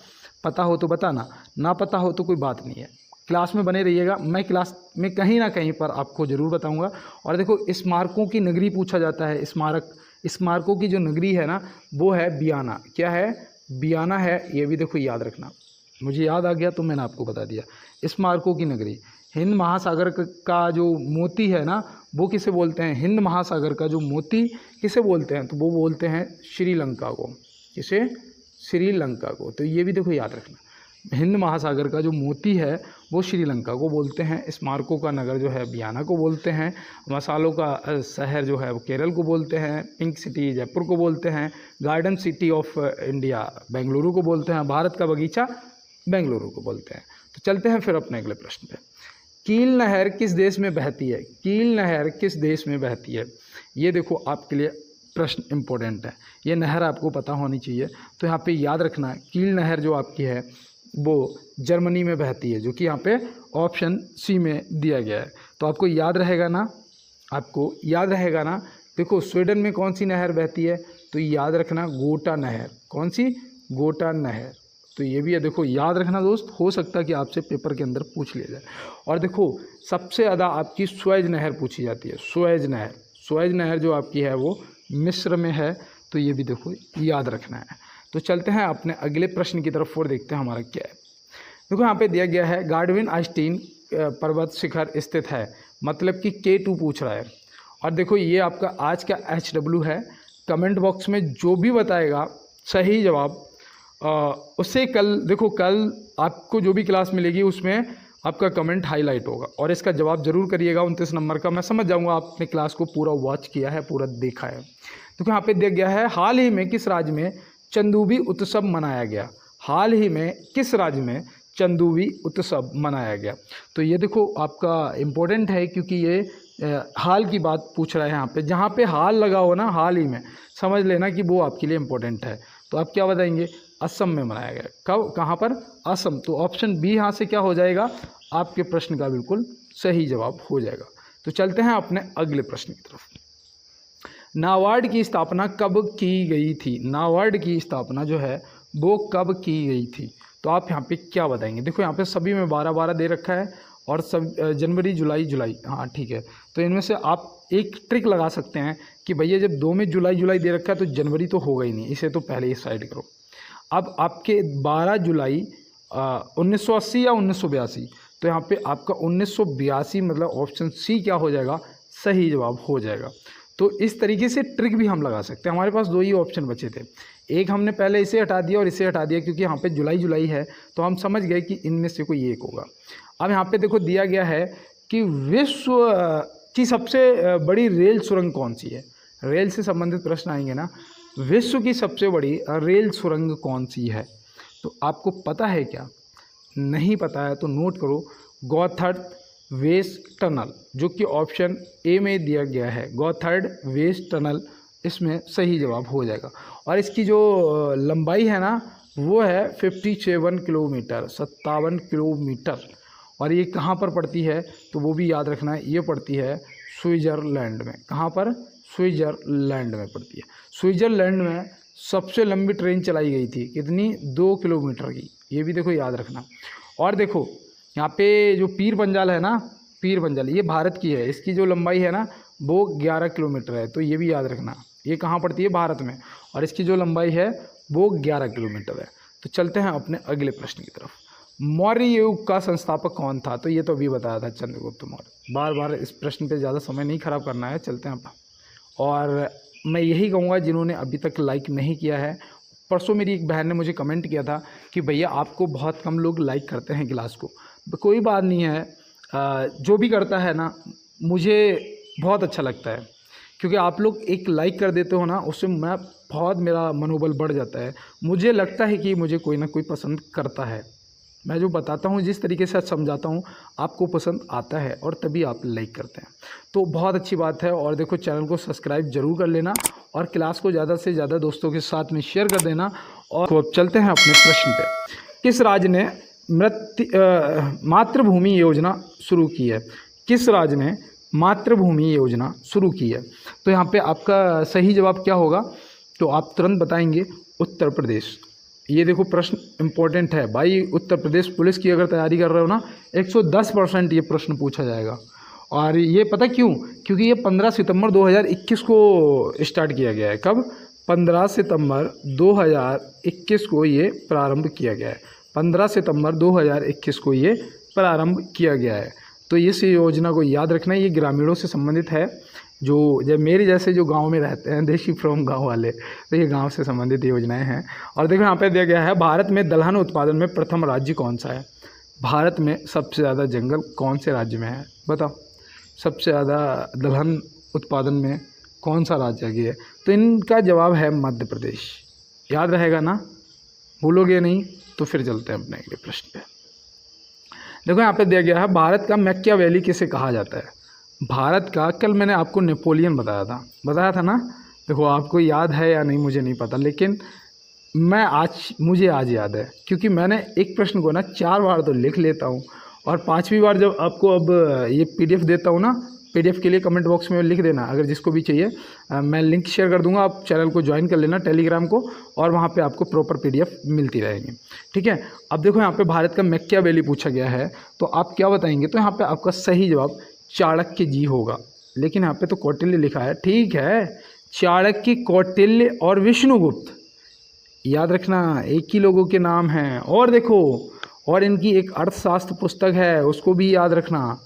पता हो तो बताना, ना पता हो तो कोई बात नहीं है। क्लास में बने रहिएगा, मैं क्लास में कहीं ना कहीं पर आपको ज़रूर बताऊंगा। और देखो स्मारकों की नगरी पूछा जाता है, स्मारकों की जो नगरी है ना वो है बियाना। क्या है? बियाना है। ये भी देखो याद रखना, मुझे याद आ गया तो मैंने आपको बता दिया। स्मारकों की नगरी। हिंद महासागर का जो मोती है ना वो किसे बोलते हैं? हिंद महासागर का जो मोती किसे बोलते हैं? तो वो बोलते हैं श्रीलंका को। किसे? श्रीलंका को। तो ये भी देखो याद रखना, हिंद महासागर का जो मोती है वो श्रीलंका को बोलते हैं। स्मारकों का नगर जो है बियाना को बोलते हैं। मसालों का शहर जो है वो केरल को बोलते हैं। पिंक सिटी जयपुर को बोलते हैं। Garden city of India Bengaluru को बोलते हैं। भारत का बगीचा बेंगलुरु को बोलते हैं। तो चलते हैं फिर अपने अगले प्रश्न पे। कील नहर किस देश में बहती है? कील नहर किस देश में बहती है? ये देखो आपके लिए प्रश्न इम्पोर्टेंट है, ये नहर आपको पता होनी चाहिए। तो यहाँ पे याद रखना, कील नहर जो आपकी है वो जर्मनी में बहती है, जो कि यहाँ पे ऑप्शन सी में दिया गया है। तो आपको याद रहेगा ना, आपको याद रहेगा ना। देखो स्वीडन में कौन सी नहर बहती है? तो याद रखना गोटा नहर। कौन सी? गोटा नहर। तो ये भी है, देखो याद रखना दोस्त, हो सकता है कि आपसे पेपर के अंदर पूछ लिया जाए। और देखो सबसे ज़्यादा आपकी स्वेज नहर पूछी जाती है, स्वेज नहर। स्वेज नहर जो आपकी है वो मिस्र में है। तो ये भी देखो याद रखना है। तो चलते हैं अपने अगले प्रश्न की तरफ और देखते हैं हमारा क्या है। देखो यहाँ पे दिया गया है गार्डविन आइंस्टीन पर्वत शिखर स्थित है, मतलब कि K2 पूछ रहा है। और देखो ये आपका आज का HW है। कमेंट बॉक्स में जो भी बताएगा सही जवाब उससे कल, देखो कल आपको जो भी क्लास मिलेगी उसमें आपका कमेंट हाईलाइट होगा और इसका जवाब जरूर करिएगा 29 नंबर का। मैं समझ जाऊंगा आपने क्लास को पूरा वॉच किया है, पूरा देखा है। तो यहाँ पे दिया गया है हाल ही में किस राज्य में चंदूबी उत्सव मनाया गया? हाल ही में किस राज्य में चंदूबी उत्सव मनाया गया? तो ये देखो आपका इम्पोर्टेंट है, क्योंकि ये हाल की बात पूछ रहा है यहाँ पे। जहाँ पे हाल लगा हो ना, हाल ही में, समझ लेना कि वो आपके लिए इम्पोर्टेंट है। तो आप क्या बताएंगे? असम में मनाया गया। कब, कहाँ पर? असम। तो ऑप्शन बी यहाँ से क्या हो जाएगा? आपके प्रश्न का बिल्कुल सही जवाब हो जाएगा। तो चलते हैं अपने अगले प्रश्न की तरफ। नाबार्ड की स्थापना कब की गई थी? नाबार्ड की स्थापना जो है वो कब की गई थी? तो आप यहाँ पे क्या बताएंगे? देखो यहाँ पे सभी में 12-12 दे रखा है और सब जनवरी जुलाई, हाँ ठीक है। तो इनमें से आप एक ट्रिक लगा सकते हैं कि भैया जब दो में जुलाई दे रखा है तो जनवरी तो होगा ही नहीं, इसे तो पहले ही साइड करो। अब आपके 12 जुलाई 1980 या 1982, तो यहाँ पे आपका 1982 मतलब ऑप्शन सी क्या हो जाएगा? सही जवाब हो जाएगा। तो इस तरीके से ट्रिक भी हम लगा सकते हैं। हमारे पास दो ही ऑप्शन बचे थे, एक हमने पहले इसे हटा दिया और इसे हटा दिया, क्योंकि यहाँ पे जुलाई है तो हम समझ गए कि इनमें से कोई एक होगा। अब यहाँ पे देखो दिया गया है कि विश्व की सबसे बड़ी रेल सुरंग कौन सी है? रेल से संबंधित प्रश्न आएंगे ना। विश्व की सबसे बड़ी रेल सुरंग कौन सी है? तो आपको पता है क्या? नहीं पता है तो नोट करो, गौथर्ड वेस्ट टनल, जो कि ऑप्शन ए में दिया गया है। गौथर्ड वेस्ट टनल इसमें सही जवाब हो जाएगा। और इसकी जो लंबाई है ना वो है 57 किलोमीटर, 57 किलोमीटर। और ये कहाँ पर पड़ती है? तो वो भी याद रखना है, ये पड़ती है स्विट्ज़रलैंड में। कहाँ पर? स्विट्ज़रलैंड में पड़ती है। स्विट्ज़रलैंड में सबसे लंबी ट्रेन चलाई गई थी, कितनी? 2 किलोमीटर की। ये भी देखो याद रखना। और देखो यहाँ पे जो पीर पंजाल है ना, पीर पंजाल ये भारत की है, इसकी जो लंबाई है ना वो 11 किलोमीटर है। तो ये भी याद रखना, ये कहाँ पड़ती है? भारत में, और इसकी जो लंबाई है वो 11 किलोमीटर है। तो चलते हैं अपने अगले प्रश्न की तरफ। मौर्य युग का संस्थापक कौन था? तो ये तो अभी बताया था, चंद्रगुप्त मौर्य। बार बार इस प्रश्न पे ज़्यादा समय नहीं खराब करना है, चलते हैं आप। और मैं यही कहूँगा जिन्होंने अभी तक लाइक नहीं किया है, परसों मेरी एक बहन ने मुझे कमेंट किया था कि भैया आपको बहुत कम लोग लाइक करते हैं क्लास को। कोई बात नहीं है, जो भी करता है ना मुझे बहुत अच्छा लगता है, क्योंकि आप लोग एक लाइक कर देते हो ना, उससे मैं बहुत, मेरा मनोबल बढ़ जाता है। मुझे लगता है कि मुझे कोई ना कोई पसंद करता है। मैं जो बताता हूँ, जिस तरीके से समझाता हूँ, आपको पसंद आता है और तभी आप लाइक करते हैं। तो बहुत अच्छी बात है। और देखो चैनल को सब्सक्राइब जरूर कर लेना और क्लास को ज़्यादा से ज़्यादा दोस्तों के साथ में शेयर कर देना। और तो अब चलते हैं अपने प्रश्न पे। किस राज्य ने मातृभूमि योजना शुरू की है? किस राज्य ने मातृभूमि योजना शुरू की है? तो यहाँ पे आपका सही जवाब क्या होगा? तो आप तुरंत बताएंगे, उत्तर प्रदेश। ये देखो प्रश्न इंपॉर्टेंट है भाई, उत्तर प्रदेश पुलिस की अगर तैयारी कर रहे हो ना 110% ये प्रश्न पूछा जाएगा। और ये पता क्यों? क्योंकि ये 15 सितंबर 2021 को स्टार्ट किया गया है। कब? 15 सितंबर 2021 को ये प्रारंभ किया गया है। 15 सितंबर 2021 को ये प्रारंभ किया गया है। तो इस योजना को याद रखना, ये ग्रामीणों से संबंधित है, जो जब मेरे जैसे जो गांव में रहते हैं, देशी फ्रॉम गांव वाले, तो ये गांव से संबंधित योजनाएं हैं। और देखो यहाँ पे दिया गया है, भारत में दलहन उत्पादन में प्रथम राज्य कौन सा है? भारत में सबसे ज़्यादा जंगल कौन से राज्य में है? बताओ, सबसे ज़्यादा दलहन उत्पादन में कौन सा राज्य आगे है? तो इनका जवाब है मध्य प्रदेश। याद रहेगा ना, भूलोगे नहीं तो फिर चलते हैं अपने अगले प्रश्न पे। देखो यहाँ पे दिया गया है भारत का मैकियावेली किसे कहा जाता है। भारत का, कल मैंने आपको नेपोलियन बताया था ना। देखो आपको याद है या नहीं मुझे नहीं पता, लेकिन मुझे आज याद है, क्योंकि मैंने एक प्रश्न को ना 4 बार तो लिख लेता हूँ, और 5वीं बार जब आपको अब ये PDF देता हूँ ना, PDF के लिए कमेंट बॉक्स में लिख देना, अगर जिसको भी चाहिए मैं लिंक शेयर कर दूंगा, आप चैनल को ज्वाइन कर लेना टेलीग्राम को, और वहाँ पे आपको प्रॉपर PDF मिलती रहेगी। ठीक है, अब देखो यहाँ पे भारत का मैकियावेली पूछा गया है, तो आप क्या बताएंगे। तो यहाँ पे आपका सही जवाब चाणक्य जी होगा, लेकिन यहाँ पे तो कौटिल्य लिखा है। ठीक है, चाणक्य, कौटिल्य और विष्णुगुप्त, याद रखना एक ही लोगों के नाम हैं। और देखो, और इनकी एक अर्थशास्त्र पुस्तक है, उसको भी याद रखना,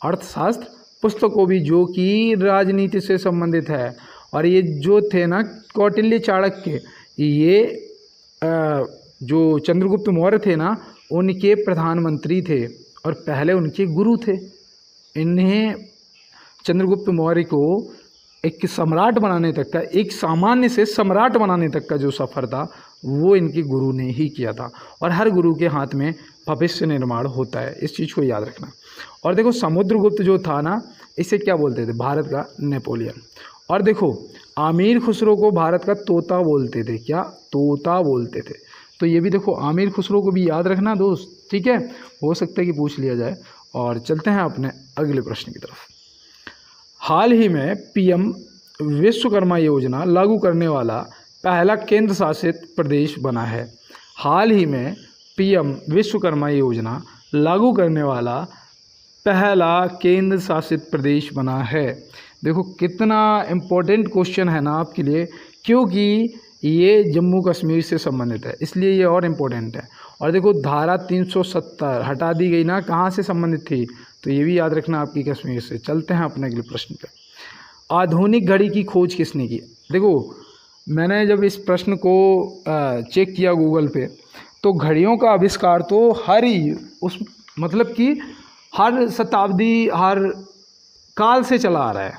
अर्थशास्त्र पुस्तक को भी, जो कि राजनीति से संबंधित है। और ये जो थे ना कौटिल्य, चाणक्य, ये जो चंद्रगुप्त मौर्य थे ना, उनके प्रधानमंत्री थे और पहले उनके गुरु थे। इन्हें चंद्रगुप्त मौर्य को एक सम्राट बनाने तक का, एक सामान्य से सम्राट बनाने तक का जो सफ़र था वो इनके गुरु ने ही किया था। और हर गुरु के हाथ में भविष्य निर्माण होता है, इस चीज़ को याद रखना। और देखो समुद्रगुप्त जो था ना, इसे क्या बोलते थे, भारत का नेपोलियन। और देखो आमिर खुसरो को भारत का तोता बोलते थे, क्या तोता बोलते थे। तो ये भी देखो आमिर खुसरो को भी याद रखना दोस्त। ठीक है, हो सकता है कि पूछ लिया जाए। और चलते हैं अपने अगले प्रश्न की तरफ। हाल ही में PM विश्वकर्मा योजना लागू करने वाला पहला केंद्र शासित प्रदेश बना है। हाल ही में PM विश्वकर्मा योजना लागू करने वाला पहला केंद्र शासित प्रदेश बना है। देखो कितना इम्पोर्टेंट क्वेश्चन है ना आपके लिए, क्योंकि ये जम्मू कश्मीर से संबंधित है, इसलिए ये और इम्पोर्टेंट है। और देखो धारा 370 हटा दी गई ना, कहाँ से संबंधित थी, तो ये भी याद रखना आपकी कश्मीर से। चलते हैं अपने अगले प्रश्न पे। आधुनिक घड़ी की खोज किसने की। देखो मैंने जब इस प्रश्न को चेक किया गूगल पे, तो घड़ियों का आविष्कार तो मतलब कि हर शताब्दी, हर काल से चला आ रहा है।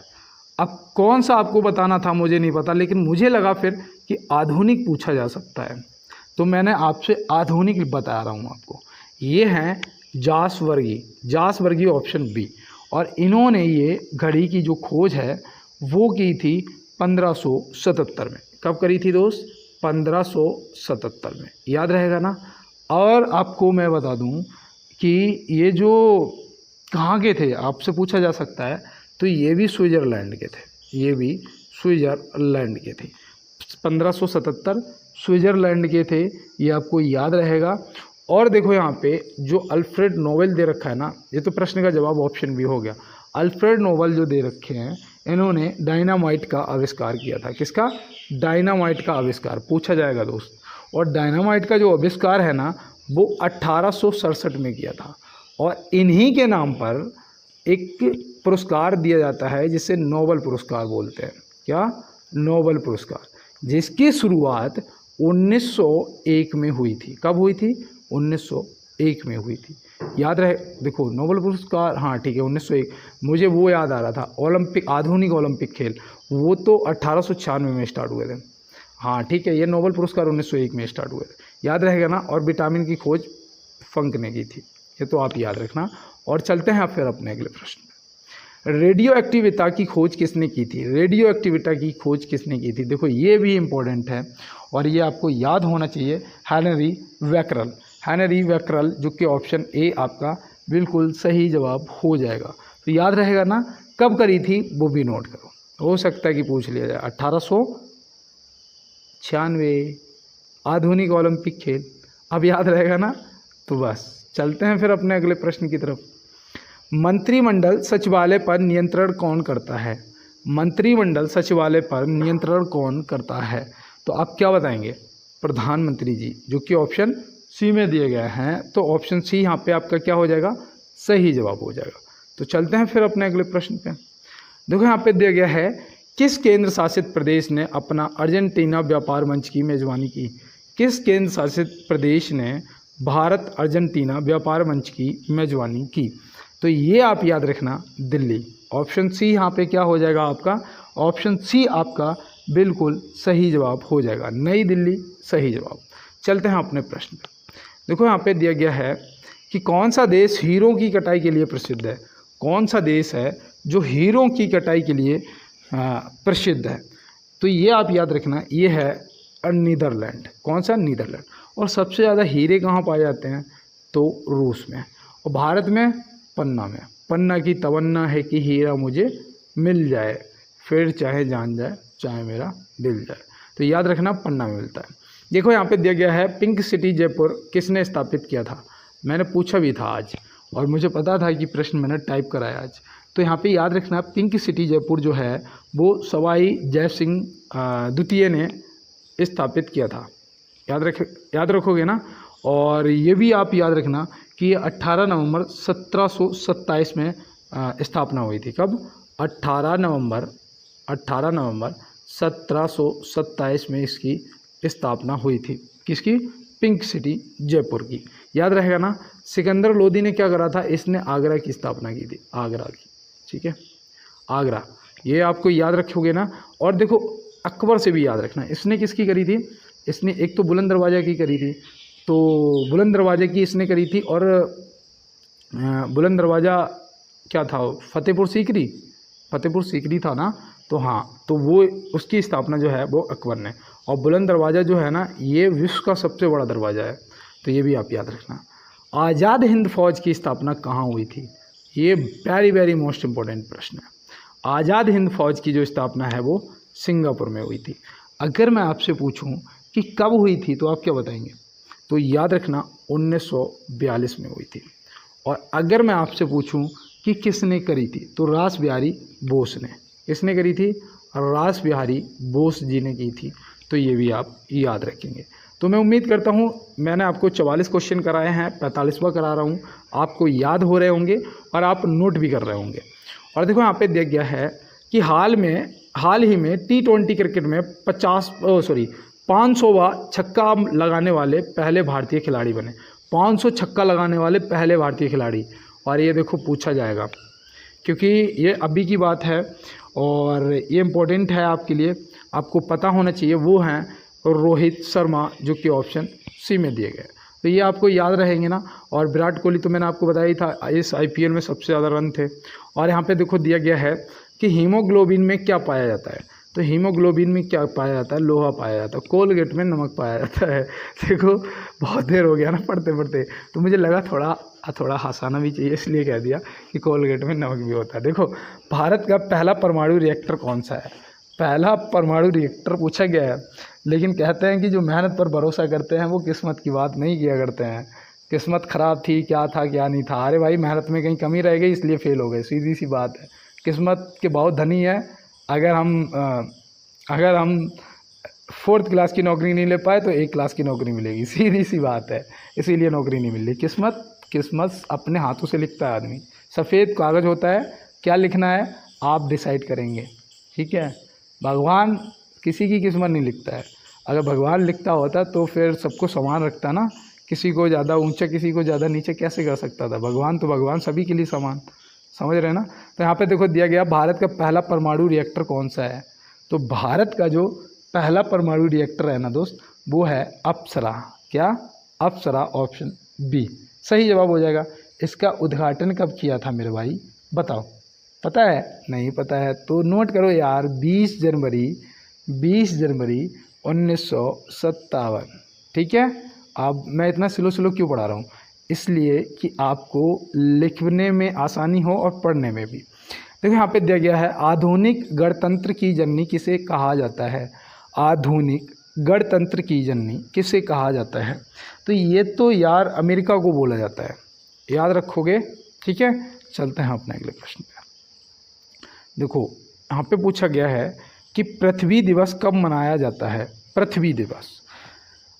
अब कौन सा आपको बताना था मुझे नहीं पता, लेकिन मुझे लगा फिर कि आधुनिक पूछा जा सकता है, तो मैंने आपसे आधुनिक बता रहा हूँ आपको। ये हैं जासवर्गी ऑप्शन बी। और इन्होंने ये घड़ी की जो खोज है वो की थी 1577 में। कब करी थी दोस्त, 1577 में, याद रहेगा ना। और आपको मैं बता दूं कि ये जो कहाँ के थे आपसे पूछा जा सकता है, तो ये भी स्विट्ज़रलैंड के थे, ये भी स्विट्ज़रलैंड के थे। 1577 स्विट्ज़रलैंड के थे, ये आपको याद रहेगा। और देखो यहाँ पे जो अल्फ्रेड नोबेल दे रखा है ना, ये तो प्रश्न का जवाब ऑप्शन भी हो गया। अल्फ्रेड नोबेल जो दे रखे हैं, इन्होंने डायनामाइट का आविष्कार किया था। किसका, डायनामाइट का आविष्कार पूछा जाएगा दोस्त। और डायनामाइट का जो आविष्कार है ना, वो 1867 में किया था। और इन्हीं के नाम पर एक पुरस्कार दिया जाता है जिसे नोबेल पुरस्कार बोलते हैं। क्या, नोबेल पुरस्कार, जिसकी शुरुआत 1901 में हुई थी। कब हुई थी, 1901 में हुई थी, याद रहे। देखो नोबेल पुरस्कार, हाँ ठीक है 1901, मुझे वो याद आ रहा था। ओलंपिक, आधुनिक ओलंपिक खेल, वो तो 1896 में स्टार्ट हुए थे। हाँ ठीक है, ये नोबेल पुरस्कार 1901 में स्टार्ट हुए थे, याद रहेगा ना। और विटामिन की खोज फंक ने की थी, ये तो आप याद रखना। और चलते हैं फिर अपने अगले प्रश्न। रेडियो एक्टिविटा की खोज किसने की थी, रेडियो एक्टिविटा की खोज किसने की थी। देखो ये भी इम्पोर्टेंट है और ये आपको याद होना चाहिए। हेनरी बैकरल, हेनरी बैकरल, जो कि ऑप्शन ए आपका बिल्कुल सही जवाब हो जाएगा। तो याद रहेगा ना, कब करी थी वो भी नोट करो, हो सकता है कि पूछ लिया जाए। 1896 आधुनिक ओलंपिक खेल, अब याद रहेगा ना। तो बस चलते हैं फिर अपने अगले प्रश्न की तरफ। मंत्रिमंडल सचिवालय पर नियंत्रण कौन करता है, मंत्रिमंडल सचिवालय पर नियंत्रण कौन करता है। तो आप क्या बताएंगे, प्रधानमंत्री जी, जो कि ऑप्शन सी में दिए गए हैं। तो ऑप्शन सी यहाँ पे आपका क्या हो जाएगा, सही जवाब हो जाएगा। तो चलते हैं फिर अपने अगले प्रश्न पे। देखो यहाँ पे दिया गया है, किस केंद्र शासित प्रदेश ने अपना अर्जेंटीना व्यापार मंच की मेजबानी की। किस केंद्र शासित प्रदेश ने भारत अर्जेंटीना व्यापार मंच की मेजबानी की। तो ये आप याद रखना, दिल्ली। ऑप्शन सी यहाँ पे क्या हो जाएगा आपका, ऑप्शन सी आपका बिल्कुल सही जवाब हो जाएगा, नई दिल्ली सही जवाब। चलते हैं अपने प्रश्न पर। देखो यहाँ पे दिया गया है कि कौन सा देश हीरों की कटाई के लिए प्रसिद्ध है। कौन सा देश है जो हीरों की कटाई के लिए प्रसिद्ध है। तो ये आप याद रखना, ये है नीदरलैंड। कौन सा? नीदरलैंड। और सबसे ज़्यादा हीरे कहाँ पाए जाते हैं? तो रूस में। और भारत में पन्ना में। पन्ना की तमन्ना है कि हीरा मुझे मिल जाए, फिर चाहे जान जाए चाहे मेरा दिल जाए। तो याद रखना पन्ना में मिलता है। देखो यहाँ पे दिया गया है पिंक सिटी जयपुर किसने स्थापित किया था। मैंने पूछा भी था आज और मुझे पता था कि प्रश्न मैंने टाइप कराया आज। तो यहाँ पे याद रखना पिंक सिटी जयपुर जो है वो सवाई जय सिंह द्वितीय ने स्थापित किया था। याद रखोगे ना। और ये भी आप याद रखना कि ये 18 नवंबर 1727 में स्थापना हुई थी। कब? 18 नवंबर 1727 में इसकी स्थापना हुई थी। किसकी? पिंक सिटी जयपुर की। याद रहेगा ना। सिकंदर लोदी ने क्या करा था? इसने आगरा की स्थापना की थी, आगरा की। ठीक है, आगरा, ये आपको याद रखोगे ना। और देखो अकबर से भी याद रखना, इसने किसकी करी थी? इसने एक तो बुलंद दरवाज़ा की करी थी, तो बुलंद दरवाजे की इसने करी थी। और बुलंद दरवाज़ा क्या था? फतेहपुर सीकरी था ना। तो हाँ, तो वो उसकी स्थापना जो है वो अकबर ने। और बुलंद दरवाज़ा जो है ना, ये विश्व का सबसे बड़ा दरवाज़ा है। तो ये भी आप याद रखना। आज़ाद हिंद फौज की स्थापना कहाँ हुई थी? ये वेरी वेरी मोस्ट इम्पोर्टेंट प्रश्न है। आज़ाद हिंद फौज की जो स्थापना है वो सिंगापुर में हुई थी। अगर मैं आपसे पूछूं कि कब हुई थी तो आप क्या बताएंगे? तो याद रखना 1942 में हुई थी। और अगर मैं आपसे पूछूं कि किसने करी थी तो रास बिहारी बोस ने। किसने करी थी? रास बिहारी बोस जी ने की थी। तो ये भी आप याद रखेंगे। तो मैं उम्मीद करता हूँ मैंने आपको 44 क्वेश्चन कराए हैं, 45वां करा रहा हूँ, आपको याद हो रहे होंगे और आप नोट भी कर रहे होंगे। और देखो यहाँ पे दिया गया है कि हाल ही में T20 क्रिकेट में 500वां छक्का लगाने वाले पहले भारतीय खिलाड़ी बने। 500 छक्का लगाने वाले पहले भारतीय खिलाड़ी। और ये देखो पूछा जाएगा क्योंकि ये अभी की बात है और ये इम्पोर्टेंट है आपके लिए, आपको पता होना चाहिए। वो हैं रोहित शर्मा, जो कि ऑप्शन सी में दिए गए। तो ये आपको याद रहेंगे ना। और विराट कोहली तो मैंने आपको बताया ही था, इस IPL में सबसे ज़्यादा रन थे। और यहाँ पे देखो दिया गया है कि हीमोग्लोबिन में क्या पाया जाता है। तो हीमोग्लोबिन में क्या पाया जाता है? लोहा पाया जाता है। कोलगेट में नमक पाया जाता है। देखो बहुत देर हो गया ना पढ़ते पढ़ते, तो मुझे लगा थोड़ा हंसाना भी चाहिए, इसलिए कह दिया कि कोलगेट में नमक भी होता है। देखो भारत का पहला परमाणु रिएक्टर कौन सा है? पहला परमाणु रिएक्टर पूछा गया है, लेकिन कहते हैं कि जो मेहनत पर भरोसा करते हैं वो किस्मत की बात नहीं किया करते हैं। किस्मत ख़राब थी, क्या था क्या नहीं था। अरे भाई मेहनत में कहीं कमी रह गई इसलिए फेल हो गए, सीधी सी बात है। किस्मत के बहुत धनी है। अगर हम 4th क्लास की नौकरी नहीं ले पाए तो 1 क्लास की नौकरी मिलेगी, सीधी सी बात है। इसीलिए नौकरी नहीं मिल रही। किस्मत अपने हाथों से लिखता है आदमी। सफ़ेद कागज़ होता है, क्या लिखना है आप डिसाइड करेंगे। ठीक है, भगवान किसी की किस्मत नहीं लिखता है। अगर भगवान लिखता होता तो फिर सबको समान रखता ना, किसी को ज़्यादा ऊंचा किसी को ज़्यादा नीचे कैसे कर सकता था। भगवान तो भगवान, सभी के लिए समान, समझ रहे हैं ना। तो यहाँ पे देखो दिया गया भारत का पहला परमाणु रिएक्टर कौन सा है। तो भारत का जो पहला परमाणु रिएक्टर है ना दोस्त, वो है अप्सरा। क्या? अप्सरा, ऑप्शन बी सही जवाब हो जाएगा। इसका उद्घाटन कब किया था मेरे भाई, बताओ। पता है? नहीं पता है तो नोट करो यार, 20 जनवरी 1957। ठीक है। अब मैं इतना स्लो क्यों पढ़ा रहा हूँ? इसलिए कि आपको लिखने में आसानी हो और पढ़ने में भी। देखो यहाँ पे दिया गया है आधुनिक गणतंत्र की जननी किसे कहा जाता है। आधुनिक गणतंत्र की जननी किसे कहा जाता है? तो ये तो यार अमेरिका को बोला जाता है, याद रखोगे। ठीक है, चलते हैं अपने अगले प्रश्न पे। देखो यहाँ पे पूछा गया है कि पृथ्वी दिवस कब मनाया जाता है। पृथ्वी दिवस।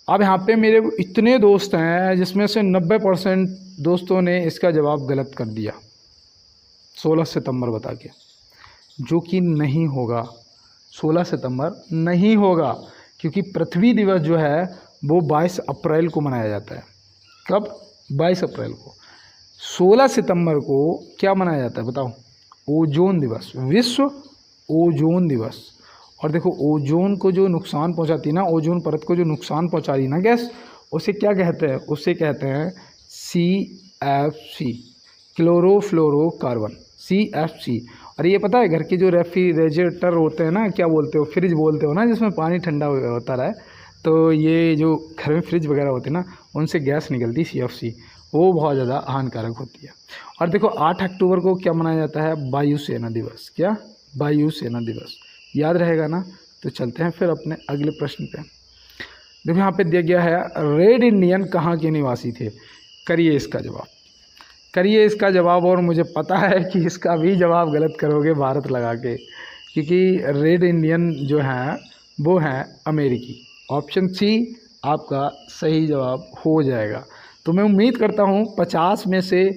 अब यहाँ पे मेरे इतने दोस्त हैं जिसमें से 90% दोस्तों ने इसका जवाब गलत कर दिया 16 सितंबर बता के, जो कि नहीं होगा। 16 सितंबर नहीं होगा क्योंकि पृथ्वी दिवस जो है वो 22 अप्रैल को मनाया जाता है। कब? 22 अप्रैल को। 16 सितंबर को क्या मनाया जाता है बताओ? ओजोन दिवस, विश्व ओजोन दिवस। और देखो ओजोन को जो नुकसान पहुंचाती है ना, ओजोन परत को जो नुकसान पहुंचा रही ना गैस, उसे क्या कहते हैं? उसे कहते हैं CFC, क्लोरोफ्लोरोकार्बन, CFC। और ये पता है घर के जो रेफ्रिजरेटर होते हैं ना, क्या बोलते हो, फ्रिज बोलते हो ना, जिसमें पानी ठंडा होता रहा है, तो ये जो घर में फ्रिज वगैरह होते हैं ना, उनसे गैस निकलती CFC, वो बहुत ज़्यादा हानिकारक होती है। और देखो 8 अक्टूबर को क्या मनाया जाता है, वायुसेना दिवस। क्या, वायुसेना दिवस, याद रहेगा ना। तो चलते हैं फिर अपने अगले प्रश्न पे। देखो यहाँ पे दिया गया है, रेड इंडियन कहाँ के निवासी थे। करिए इसका जवाब, करिए इसका जवाब। और मुझे पता है कि इसका भी जवाब गलत करोगे भारत लगा के, क्योंकि रेड इंडियन जो हैं वो हैं अमेरिकी। ऑप्शन C आपका सही जवाब हो जाएगा। तो मैं उम्मीद करता हूँ 50 में से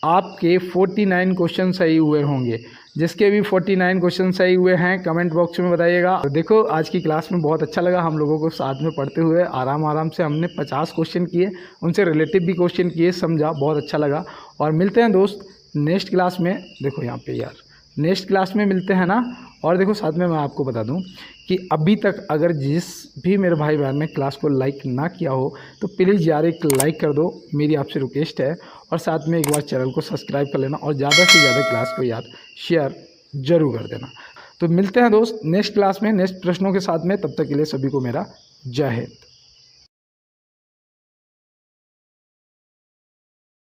आपके 49 क्वेश्चन सही हुए होंगे। जिसके भी 49 क्वेश्चन सही हुए हैं कमेंट बॉक्स में बताइएगा। तो देखो आज की क्लास में बहुत अच्छा लगा हम लोगों को साथ में पढ़ते हुए, आराम से हमने 50 क्वेश्चन किए, उनसे रिलेटिव भी क्वेश्चन किए, समझा, बहुत अच्छा लगा। और मिलते हैं दोस्त नेक्स्ट क्लास में। देखो यहाँ पे यार, नेक्स्ट क्लास में मिलते हैं ना। और देखो साथ में मैं आपको बता दूं कि अभी तक अगर जिस भी मेरे भाई बहन ने क्लास को लाइक ना किया हो तो प्लीज़ यार एक लाइक कर दो, मेरी आपसे रिक्वेस्ट है। और साथ में एक बार चैनल को सब्सक्राइब कर लेना और ज़्यादा से ज़्यादा क्लास को यार शेयर ज़रूर कर देना। तो मिलते हैं दोस्त नेक्स्ट क्लास में नेक्स्ट प्रश्नों के साथ में। तब तक के लिए सभी को मेरा जय हिंद।